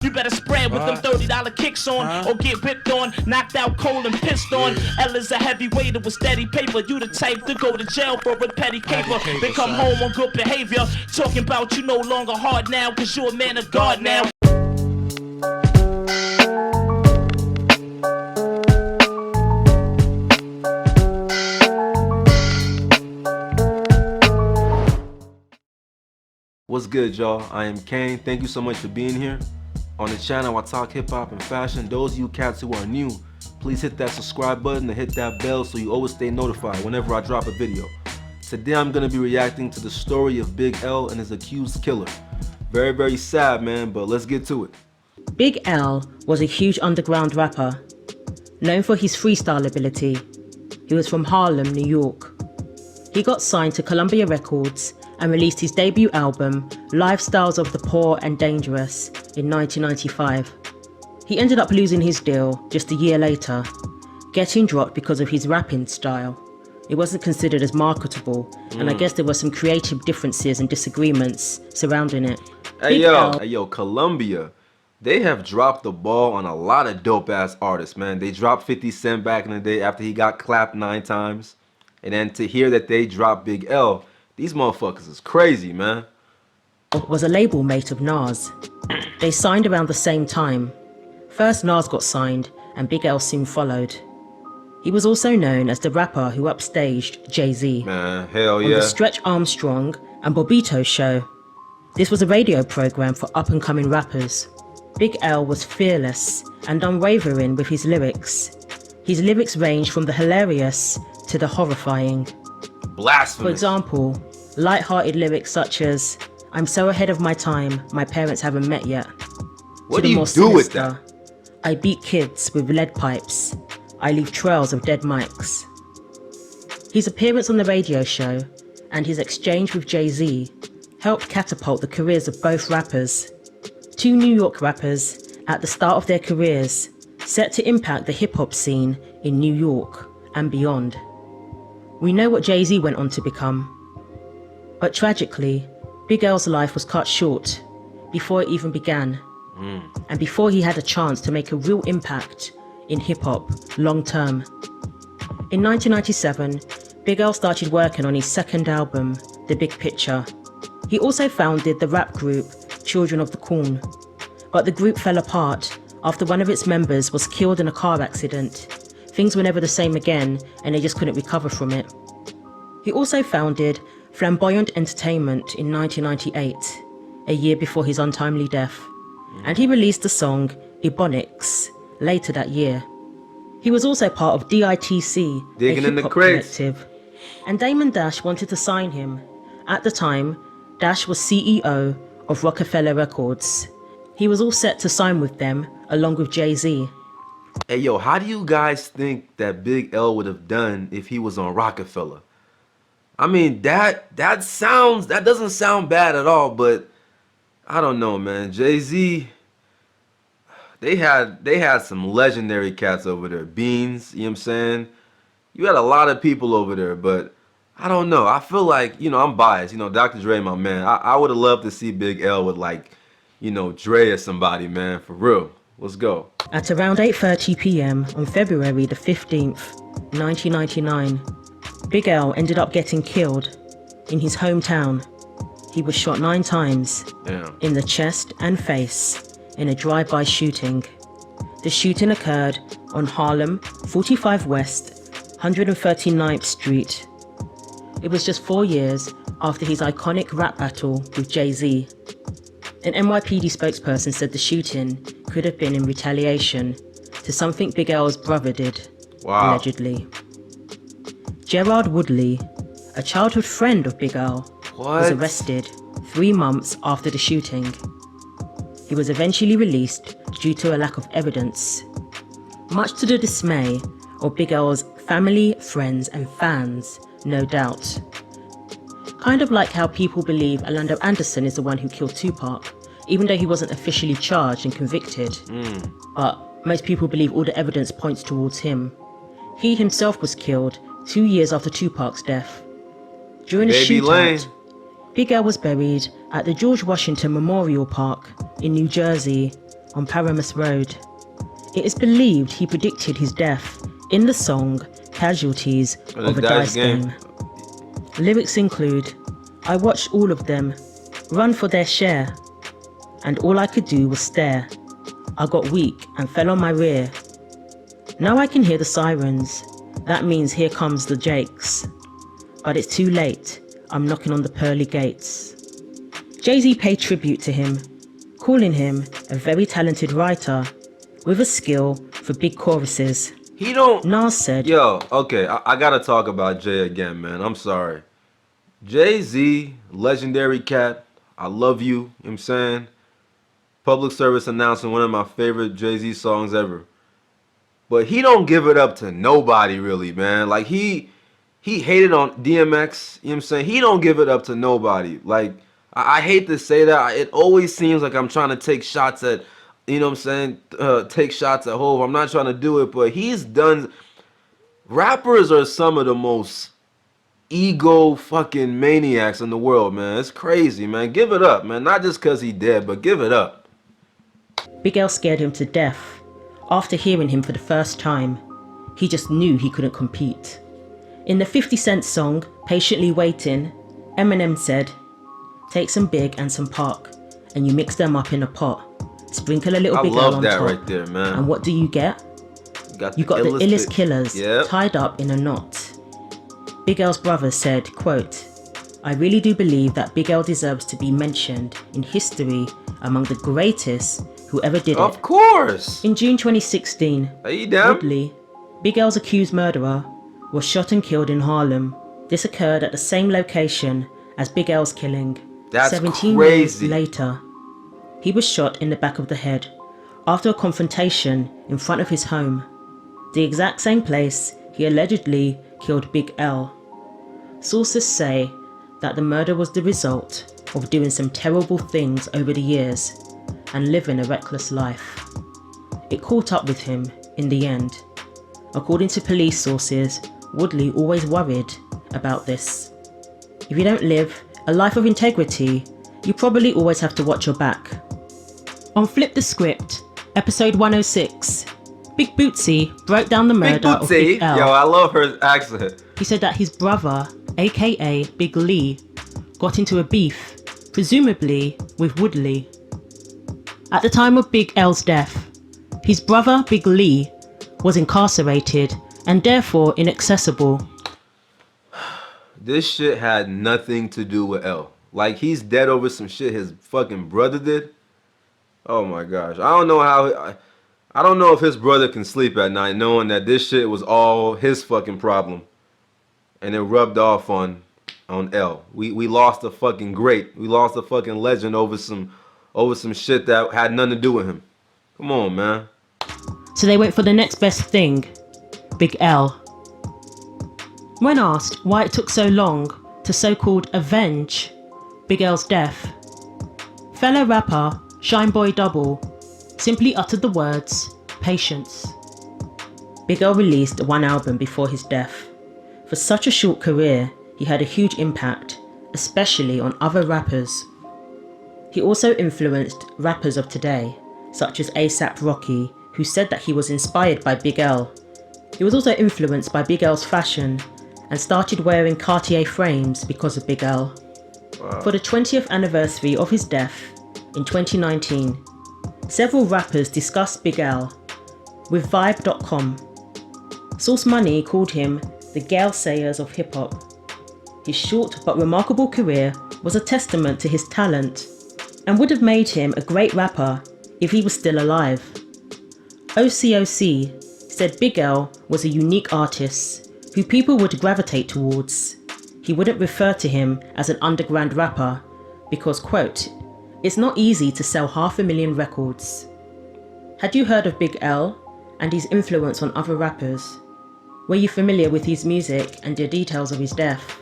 You better spread with them $30 kicks on, or get whipped on, knocked out cold and pissed on. L is a heavyweight with steady paper. You the type to go to jail for a petty caper. Then come home on good behavior. Talking about you no longer hard now, cause you a man of God now. What's good, y'all? I am Kane. Thank you so much for being here. On the channel, I talk hip-hop and fashion. Those of you cats who are new, please hit that subscribe button and hit that bell so you always stay notified whenever I drop a video. Today, I'm going to be reacting to the story of Big L and his accused killer. Very, very sad, man, but let's get to it. Big L was a huge underground rapper, known for his freestyle ability. He was from Harlem, New York. He got signed to Columbia Records and released his debut album, Lifestyles of the Poor and Dangerous, in 1995. He ended up losing his deal just a year later, getting dropped because of his rapping style. It wasn't considered as marketable, and I guess there were some creative differences and disagreements surrounding it. Hey yo, Columbia, they have dropped the ball on a lot of dope-ass artists, man. They dropped 50 Cent back in the day after he got clapped 9 times. And then to hear that they dropped Big L, these motherfuckers is crazy, man. Was a label mate of Nas. They signed around the same time. First Nas got signed and Big L soon followed. He was also known as the rapper who upstaged Jay-Z. Man, hell on yeah. the Stretch Armstrong and Bobbito show. This was a radio program for up-and-coming rappers. Big L was fearless and unwavering with his lyrics. His lyrics range from the hilarious to the horrifying. Blasphemous. For example, light-hearted lyrics such as, "I'm so ahead of my time, my parents haven't met yet." What do you do with that? "I beat kids with lead pipes. I leave trails of dead mics." His appearance on the radio show and his exchange with Jay-Z helped catapult the careers of both rappers. Two New York rappers at the start of their careers, set to impact the hip-hop scene in New York and beyond. We know what Jay-Z went on to become. But tragically, Big L's life was cut short before it even began, and before he had a chance to make a real impact in hip-hop long term. In 1997, Big L started working on his second album, The Big Picture. He also founded the rap group Children of the Corn, but the group fell apart after one of its members was killed in a car accident. Things were never the same again, and they just couldn't recover from it. He also founded Flamboyant Entertainment in 1998, a year before his untimely death, and he released the song Ebonics later that year. He was also part of DITC, Digging a in the hip-hop crates. collective, and Damon Dash wanted to sign him. At the time, Dash was CEO of Rockefeller Records. He was all set to sign with them, along with Jay-Z. Hey yo, how do you guys think that Big L would have done if he was on Rockefeller? I mean, that doesn't sound bad at all, but I don't know, man. Jay-Z, they had some legendary cats over there. Beans, you know what I'm saying? You had a lot of people over there, but I don't know. I feel like, I'm biased. Dr. Dre, my man. I would have loved to see Big L with, like, Dre or somebody, man, for real. Let's go. At around 8:30 p.m. on February the 15th, 1999, Big L ended up getting killed in his hometown. He was shot 9 times in the chest and face in a drive-by shooting. The shooting occurred on Harlem, 45 West, 139th Street. It was just 4 years after his iconic rap battle with Jay-Z. An NYPD spokesperson said the shooting could have been in retaliation to something Big L's brother did, allegedly. Gerard Woodley, a childhood friend of Big L, was arrested 3 months after the shooting. He was eventually released due to a lack of evidence, much to the dismay of Big L's family, friends and fans, no doubt. Kind of like how people believe Orlando Anderson is the one who killed Tupac, even though he wasn't officially charged and convicted. But most people believe all the evidence points towards him. He himself was killed 2 years after Tupac's death. During a shootout, Big L was buried at the George Washington Memorial Park in New Jersey on Paramus Road. It is believed he predicted his death in the song Casualties of a Dice Game. Lyrics include, "I watched all of them run for their share, and all I could do was stare. I got weak and fell on my rear. Now I can hear the sirens. That means here comes the Jakes. But it's too late. I'm knocking on the pearly gates." Jay-Z paid tribute to him, calling him a very talented writer with a skill for big choruses. He don't... Nas said, Yo, okay, I gotta talk about Jay again, man. I'm sorry. Jay-Z, legendary cat. I love you. You know what I'm saying? Public service announcement, one of my favorite Jay-Z songs ever. But he don't give it up to nobody, really, man. Like, he hated on DMX. You know what I'm saying? He don't give it up to nobody. Like, I hate to say that. It always seems like I'm trying to take shots at, you know what I'm saying, take shots at Hov. I'm not trying to do it, but he's done... Rappers are some of the most ego fucking maniacs in the world, man. It's crazy, man. Give it up, man. Not just because he dead, but give it up. Big L scared him to death. After hearing him for the first time, he just knew he couldn't compete. In the 50 Cent song, Patiently Waiting, Eminem said, "Take some Big and some Pac, and you mix them up in a pot. Sprinkle a little Big L on top. I love that right there, man. And what do you get? You got the illest killers tied up in a knot." Big L's brother said, quote, "I really do believe that Big L deserves to be mentioned in history among the greatest who ever did it." Of course! In June 2016, Woodley, Big L's accused murderer, was shot and killed in Harlem. This occurred at the same location as Big L's killing. That's 17 years later, he was shot in the back of the head after a confrontation in front of his home, the exact same place he allegedly killed Big L. Sources say that the murder was the result of doing some terrible things over the years and living a reckless life. It caught up with him in the end. According to police sources, Woodley always worried about this. If you don't live a life of integrity, you probably always have to watch your back. On Flip the Script, episode 106, Big Bootsy broke down the murder of Big L. Yo, I love her accent. He said that his brother, aka Big Lee, got into a beef, presumably with Woodley. At the time of Big L's death, his brother Big Lee was incarcerated and therefore inaccessible. This shit had nothing to do with L. Like, he's dead over some shit his fucking brother did. Oh my gosh. I don't know if his brother can sleep at night knowing that this shit was all his fucking problem. And it rubbed off on L. We lost a fucking great. We lost a fucking legend over some shit that had nothing to do with him. Come on, man. So they went for the next best thing, Big L. When asked why it took so long to so-called avenge Big L's death, fellow rapper Shineboy Double simply uttered the words, "Patience." Big L released one album before his death. For such a short career, he had a huge impact, especially on other rappers. He also influenced rappers of today, such as A$AP Rocky, who said that he was inspired by Big L. He was also influenced by Big L's fashion and started wearing Cartier frames because of Big L. Wow. For the 20th anniversary of his death in 2019, several rappers discussed Big L with Vibe.com. Source Money called him the Gale Sayers of hip-hop. His short but remarkable career was a testament to his talent and would have made him a great rapper if he was still alive. OCOC said Big L was a unique artist who people would gravitate towards. He wouldn't refer to him as an underground rapper because, quote, "It's not easy to sell 500,000 records." Had you heard of Big L and his influence on other rappers? Were you familiar with his music and the details of his death?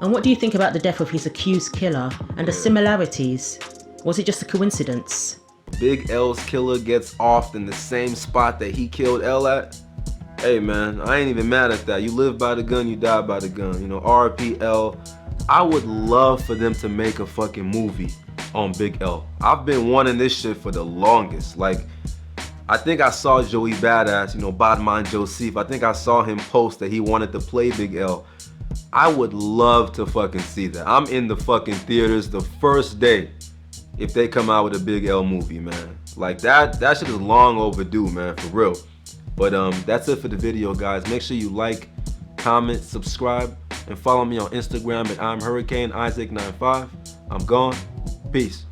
And what do you think about the death of his accused killer and the similarities? Was it just a coincidence? Big L's killer gets off in the same spot that he killed L at? Hey man, I ain't even mad at that. You live by the gun, you die by the gun. You know, RP L. I would love for them to make a fucking movie on Big L. I've been wanting this shit for the longest. Like, I think I saw Joey Badass, you know, Badman Joseph. I think I saw him post that he wanted to play Big L. I would love to fucking see that. I'm in the fucking theaters the first day if they come out with a Big L movie, man. Like, that shit is long overdue, man, for real. But that's it for the video, guys. Make sure you like, comment, subscribe, and follow me on Instagram at I'm Hurricane Isaac95. I'm gone. Peace.